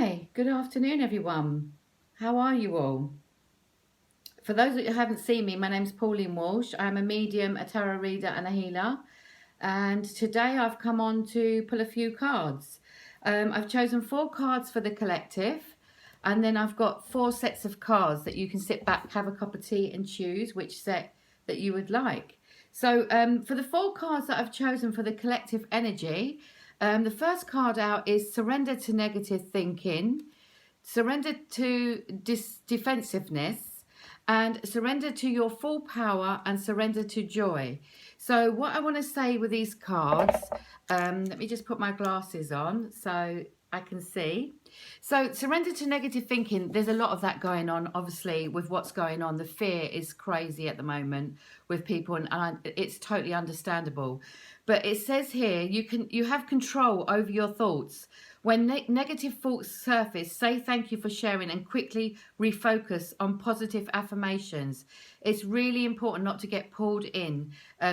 Hi, good afternoon, everyone. How are you all? For those of you who haven't seen me, my name's Pauline Walsh. I'm a medium, a tarot reader, and a healer. And today I've come on to pull a few cards. I've chosen 4 cards for the collective, and then I've got 4 sets of cards that you can sit back, have a cup of tea, and choose which set that you would like. So, for the 4 cards that I've chosen for the collective energy, the first card out is Surrender to Negative Thinking, Surrender to defensiveness, and surrender to your full power, and surrender to joy. So what I want to say with these cards, let me just put my glasses on so I can see. So surrender to negative thinking, there's a lot of that going on, obviously, with what's going on. The fear is crazy at the moment with people, and it's totally understandable. But it says here, you have control over your thoughts. When negative thoughts surface, say thank you for sharing and quickly refocus on positive affirmations. It's really important not to get pulled in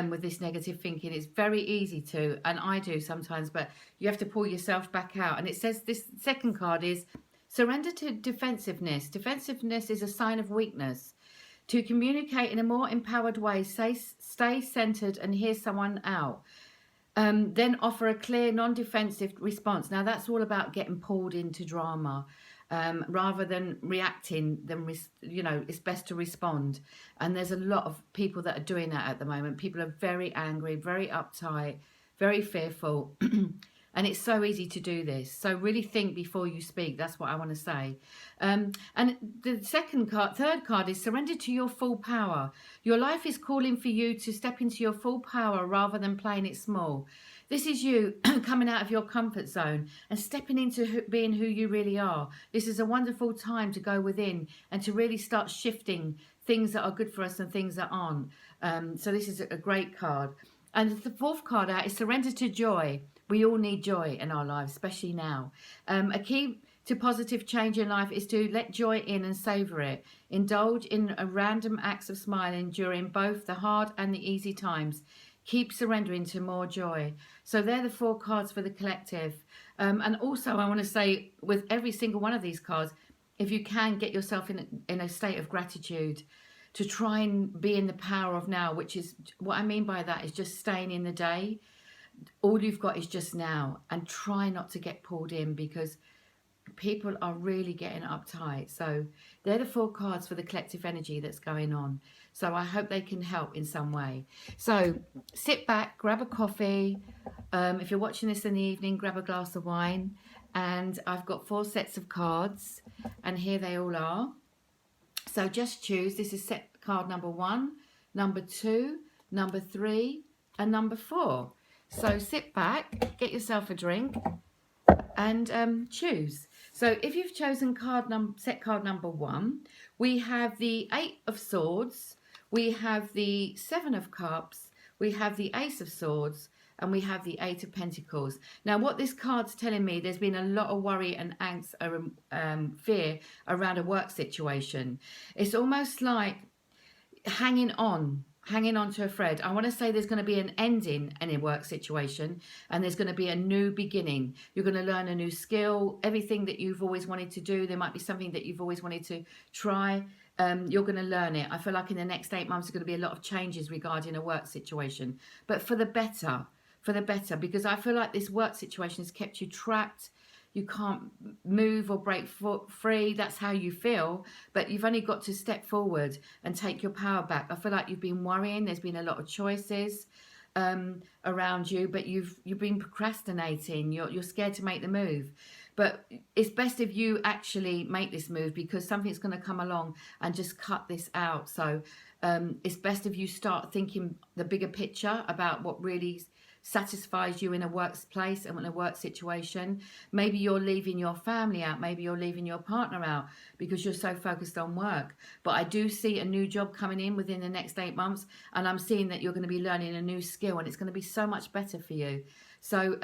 with this negative thinking. It's very easy to, and I do sometimes, but you have to pull yourself back out. And it says this second card is surrender to defensiveness. Defensiveness is a sign of weakness. To communicate in a more empowered way, stay centered and hear someone out. Then offer a clear, non-defensive response. Now, that's all about getting pulled into drama. Rather than reacting, it's best to respond. And there's a lot of people that are doing that at the moment. People are very angry, very uptight, very fearful. And it's so easy to do this. So really think before you speak. That's what I want to say. And the third card is surrender to your full power. Your life is calling for you to step into your full power rather than playing it small. This is you coming out of your comfort zone and stepping into being who you really are. This is a wonderful time to go within and to really start shifting things that are good for us and things that aren't. So this is a great card. And the fourth card out is surrender to joy. We all need joy in our lives, especially now. A key to positive change in life is to let joy in and savor it. Indulge in a random acts of smiling during both the hard and the easy times. Keep surrendering to more joy. So they're the 4 cards for the collective. And also I want to say with every single one of these cards, if you can get yourself in a state of gratitude, to try and be in the power of now, which is what I mean by that is just staying in the day. All you've got is just now, and try not to get pulled in because people are really getting uptight. So they're the 4 cards for the collective energy that's going on. So I hope they can help in some way. So sit back, grab a coffee. If you're watching this in the evening, grab a glass of wine. And I've got 4 sets of cards, and here they all are. So just choose. This is set card number 1, number 2, number 3, and number 4. So sit back, get yourself a drink, and choose. So if you've chosen set card number 1, we have the 8 of Swords, we have the 7 of Cups, we have the Ace of Swords, and we have the 8 of Pentacles. Now, what this card's telling me, there's been a lot of worry and angst, fear around a work situation. It's almost like hanging on to a thread. I want to say there's going to be an ending in a work situation, and there's going to be a new beginning. You're going to learn a new skill, everything that you've always wanted to do. There might be something that you've always wanted to try. You're going to learn it. I feel like in the next 8 months, there's going to be a lot of changes regarding a work situation, but for the better, because I feel like this work situation has kept you trapped. You can't move or break free. That's how you feel. But you've only got to step forward and take your power back. I feel like you've been worrying. There's been a lot of choices around you, but you've been procrastinating. You're scared to make the move. But it's best if you actually make this move, because something's going to come along and just cut this out. So it's best if you start thinking the bigger picture about what really satisfies you in a workplace and in a work situation. Maybe you're leaving your family out, maybe you're leaving your partner out because you're so focused on work. But I do see a new job coming in within the next 8 months, and I'm seeing that you're going to be learning a new skill, and it's going to be so much better for you. So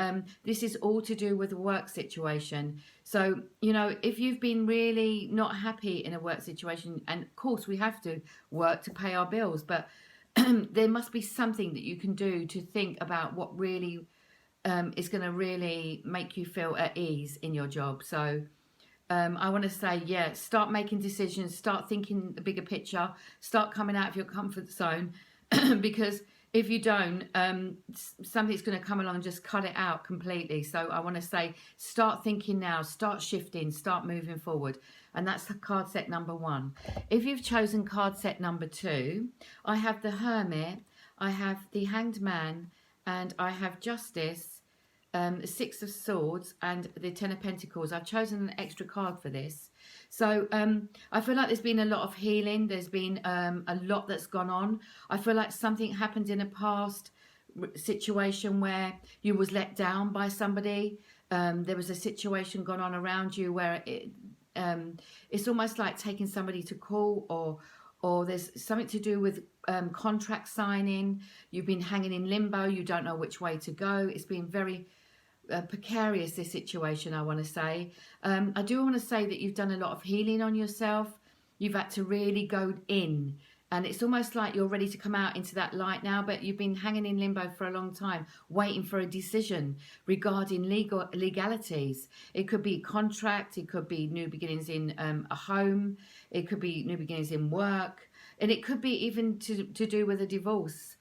this is all to do with a work situation. So, if you've been really not happy in a work situation, and of course we have to work to pay our bills, but there must be something that you can do to think about what really is going to really make you feel at ease in your job. So I want to say, yeah, start making decisions, start thinking the bigger picture, start coming out of your comfort zone, because if you don't, something's going to come along and just cut it out completely. So I want to say, start thinking now, start shifting, start moving forward. And that's the card set number 1. If you've chosen card set number 2, I have the Hermit, I have the Hanged Man, and I have Justice, the 6 of Swords, and the 10 of Pentacles. I've chosen an extra card for this. So I feel like there's been a lot of healing. There's been a lot that's gone on. I feel like something happened in a past situation where you was let down by somebody. There was a situation gone on around you where it's almost like taking somebody to court, or there's something to do with contract signing. You've been hanging in limbo. You don't know which way to go. It's been very precarious, this situation, I want to say. I do want to say that you've done a lot of healing on yourself. You've had to really go in, and it's almost like you're ready to come out into that light now, but you've been hanging in limbo for a long time, waiting for a decision regarding legalities. It could be contract, it could be new beginnings in a home, it could be new beginnings in work, and it could be even to do with a divorce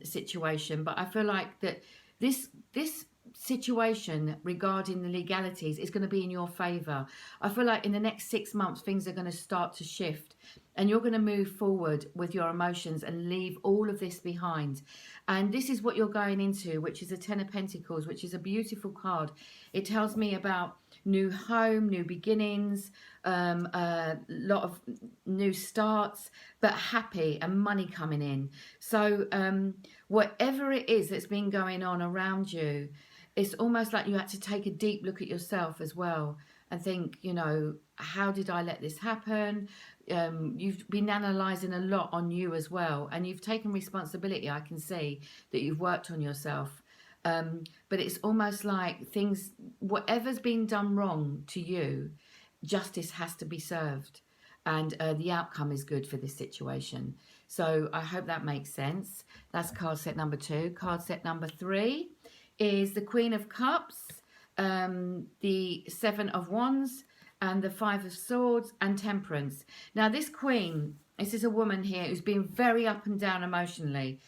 situation. But I feel like that this situation regarding the legalities is going to be in your favor. I feel like in the next 6 months things are going to start to shift, and you're going to move forward with your emotions and leave all of this behind. And this is what you're going into, which is a 10 of Pentacles, which is a beautiful card. It tells me about new home, new beginnings, a lot of new starts, but happy, and money coming in. So whatever it is that's been going on around you, it's almost like you had to take a deep look at yourself as well and think, you know, how did I let this happen? You've been analysing a lot on you as well, and you've taken responsibility. I can see that you've worked on yourself. But it's almost like things, whatever's been done wrong to you, justice has to be served, and the outcome is good for this situation. So I hope that makes sense. That's card set number 2. Card set number 3 is the Queen of Cups, the 7 of Wands, and the 5 of Swords, and Temperance. Now this Queen, this is a woman here who's been very up and down emotionally,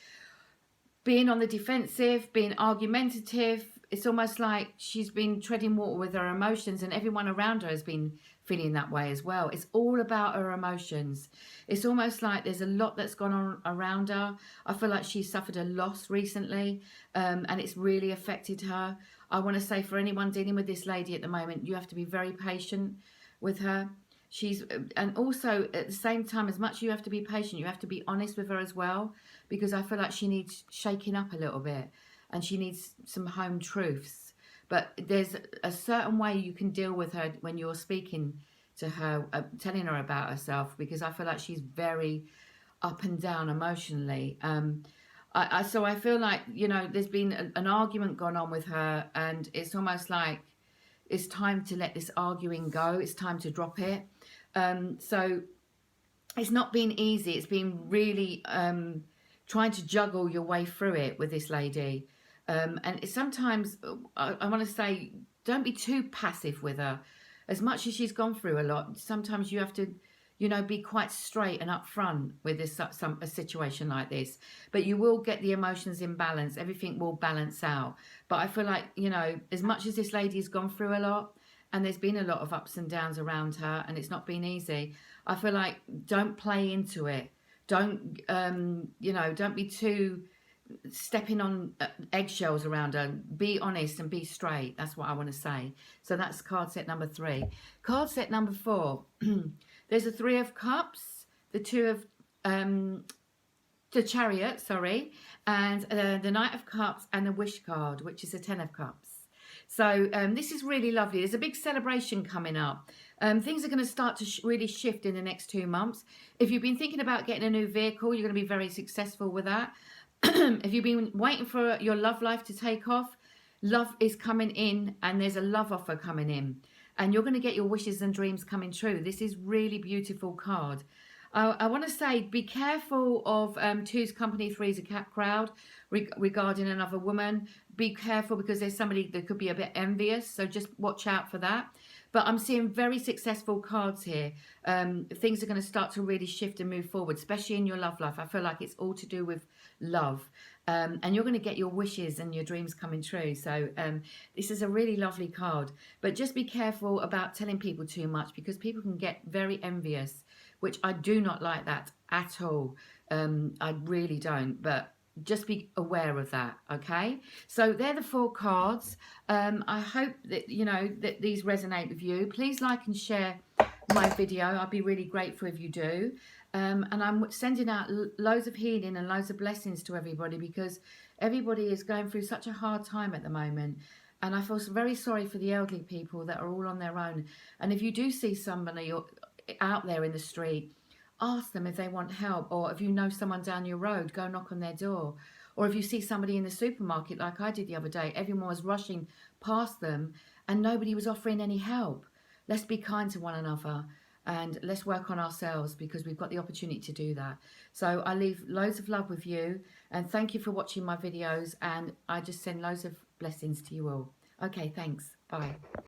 being on the defensive, being argumentative. It's almost like she's been treading water with her emotions, and everyone around her has been feeling that way as well. It's all about her emotions. It's almost like there's a lot that's gone on around her. I feel like she suffered a loss recently, and it's really affected her. I want to say, for anyone dealing with this lady at the moment, you have to be very patient with her. And also at the same time, as much as you have to be patient, you have to be honest with her as well, because I feel like she needs shaking up a little bit, and she needs some home truths. But there's a certain way you can deal with her when you're speaking to her, telling her about herself, because I feel like she's very up and down emotionally. So I feel like, you know, there's been an argument gone on with her, and it's almost like it's time to let this arguing go. It's time to drop it. So it's not been easy. It's been really trying to juggle your way through it with this lady. And sometimes I want to say, don't be too passive with her. As much as she's gone through a lot, sometimes you have to, you know, be quite straight and upfront with a situation like this. But you will get the emotions in balance. Everything will balance out. But I feel like, you know, as much as this lady's gone through a lot, and there's been a lot of ups and downs around her, and it's not been easy, I feel like don't play into it. Don't, you know, don't be too stepping on eggshells around her. Be honest and be straight. That's what I want to say. So that's card set number 3. Card set number 4. There's a 3 of Cups, the 2 of the Chariot, sorry, and the Knight of Cups, and the Wish card, which is a 10 of Cups. So this is really lovely. There's a big celebration coming up. Things are going to start to really shift in the next 2 months. If you've been thinking about getting a new vehicle, you're going to be very successful with that. If you've been waiting for your love life to take off, love is coming in, and there's a love offer coming in, and you're going to get your wishes and dreams coming true. This is really beautiful card. I want to say be careful of two's company, three's a cat crowd regarding another woman. Be careful because there's somebody that could be a bit envious, so just watch out for that. But I'm seeing very successful cards here. Things are going to start to really shift and move forward, especially in your love life. I feel like it's all to do with love. And you're going to get your wishes and your dreams coming true. So this is a really lovely card. But just be careful about telling people too much because people can get very envious, which I do not like that at all. I really don't, but just be aware of that, okay? So they're the 4 cards. I hope that, you know, that these resonate with you. Please like and share my video. I'd be really grateful if you do. And I'm sending out loads of healing and loads of blessings to everybody because everybody is going through such a hard time at the moment. And I feel very sorry for the elderly people that are all on their own. And if you do see somebody out there in the street, ask them if they want help, or if you know someone down your road, go knock on their door. Or if you see somebody in the supermarket like I did the other day, everyone was rushing past them and nobody was offering any help. Let's be kind to one another and let's work on ourselves because we've got the opportunity to do that. So I leave loads of love with you and thank you for watching my videos, and I just send loads of blessings to you all. Okay, thanks. Bye.